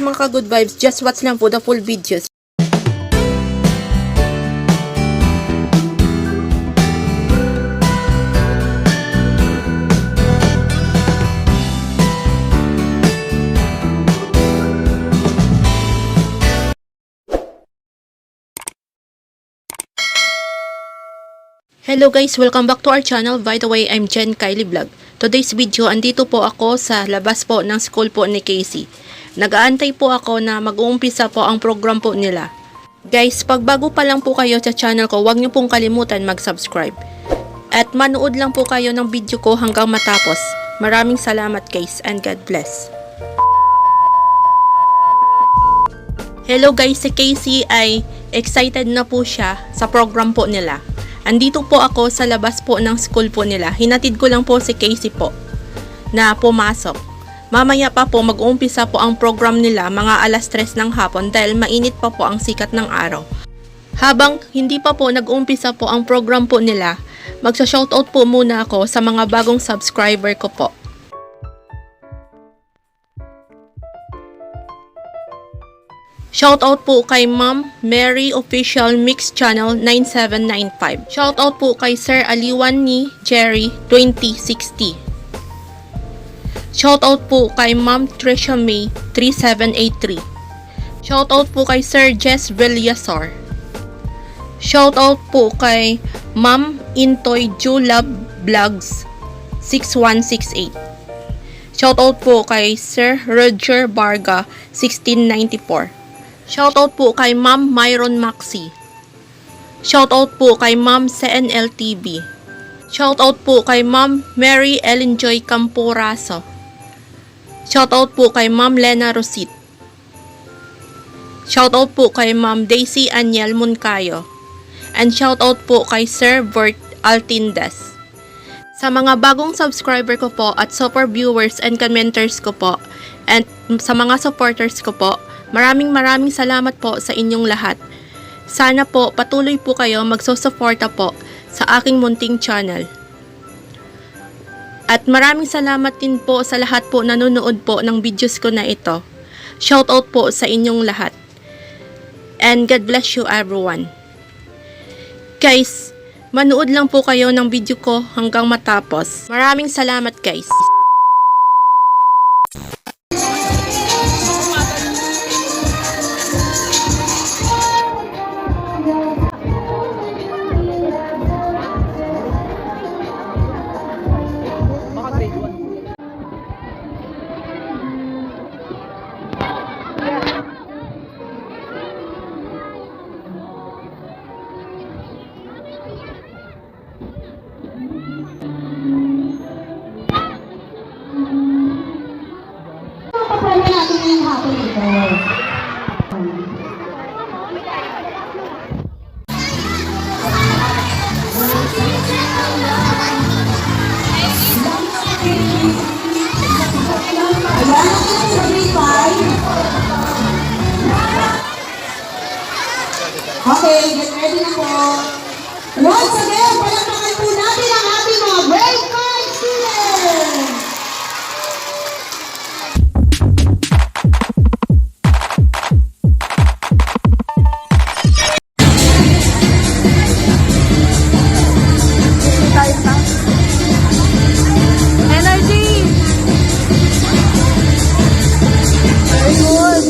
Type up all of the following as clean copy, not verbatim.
mga ka-good vibes, just watch lang po the full videos. Hello guys, welcome back to our channel. By the way, I'm Jen Kylie Vlog. Today's video, andito po ako sa labas po ng school po ni Casey. Nag-aantay po ako na mag-uumpisa po ang program po nila. Guys, pag bago pa lang po kayo sa channel ko, huwag niyo pong kalimutan mag-subscribe. At manood lang po kayo ng video ko hanggang matapos. Maraming salamat guys and God bless. Hello guys, si Casey ay excited na po siya sa program po nila. Andito po ako sa labas po ng school po nila. Hinatid ko lang po si Casey po na pumasok. Mamaya pa po mag-uumpisa po ang program nila mga alas 3 ng hapon dahil mainit pa po ang sikat ng araw. Habang hindi pa po nag-uumpisa po ang program po nila, magsa-shoutout po muna ako sa mga bagong subscriber ko po. Shoutout po kay Ma'am Mary Official Mix Channel 9795. Shoutout po kay Sir Aliwan ni Jerry 2060. Shoutout po kay Ma'am Trisha May 3783. Shoutout po kay Sir Jess Villasor. Shoutout po kay Ma'am Intoy Julab Vlogs 6168. Shoutout po kay Sir Roger Barga 1694. Shoutout po kay Ma'am Myron Maxi. Shoutout po kay Ma'am CNLTV. Shoutout po kay Ma'am Mary Ellen Joy Camporaso. Shoutout po kay Ma'am Lena Rosit. Shoutout po kay Ma'am Daisy Aniel Moncayo. And shoutout po kay Sir Bert Altindes. Sa mga bagong subscriber ko po at super viewers and commenters ko po and sa mga supporters ko po, maraming salamat po sa inyong lahat. Sana po patuloy po kayo magsusuporta po sa aking munting channel. At maraming salamat din po sa lahat po nanonood po ng videos ko na ito. Shoutout po sa inyong lahat. And God bless you everyone. Guys, manood lang po kayo ng video ko hanggang matapos. Maraming salamat guys. Okay, get ready na po. Once again, palakpakan po natin ang ating mga grade 5 students. Very good.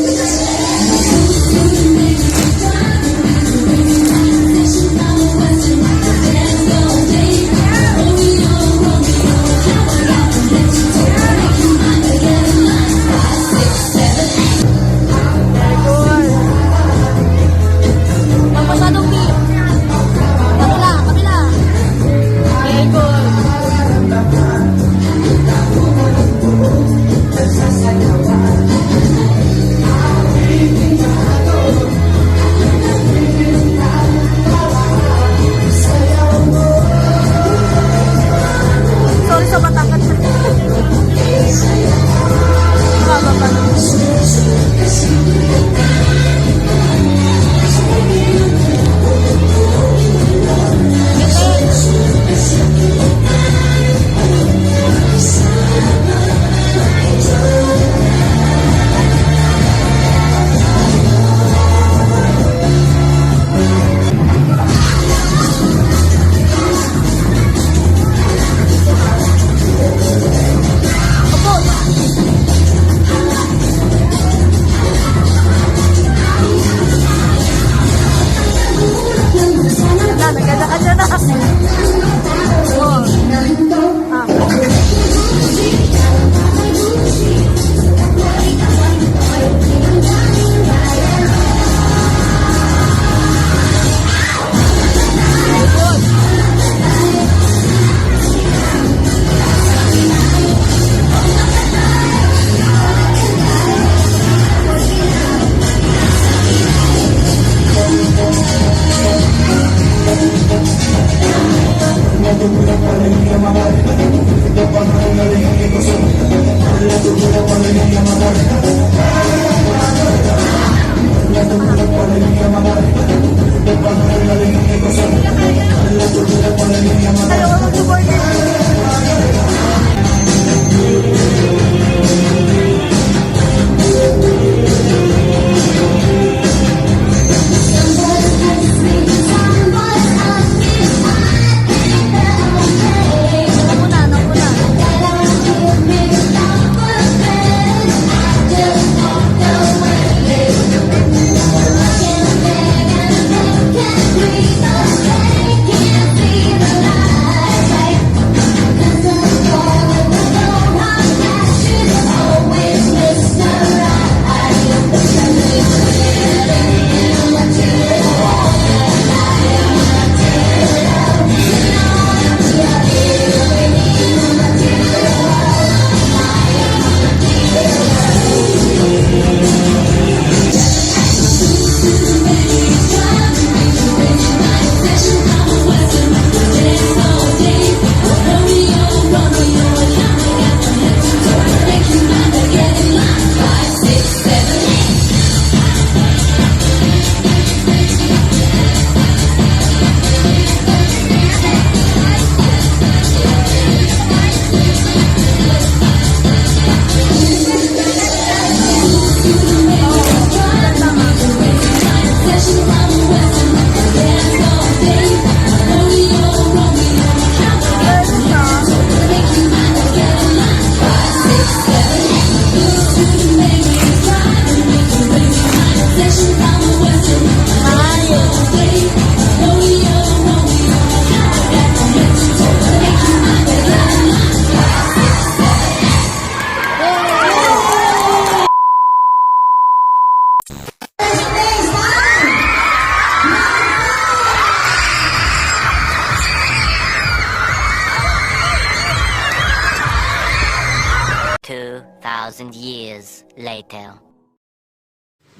Years later.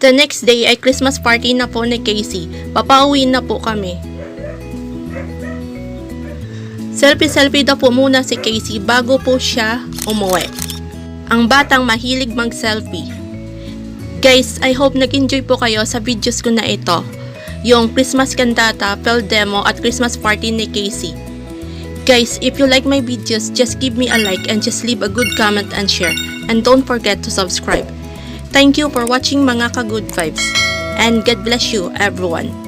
The next day ay Christmas party na po ni Casey. Papauwi na po kami. Selfie-selfie daw po muna si Casey bago po siya umuwi. Ang batang mahilig mag-selfie. Guys, I hope nag-enjoy po kayo sa videos ko na ito. Yung Christmas cantata, field demo at Christmas party ni Casey. Guys, if you like my videos, just give me a like and just leave a good comment and share. And don't forget to subscribe. Thank you for watching mga ka-good vibes. And God bless you everyone.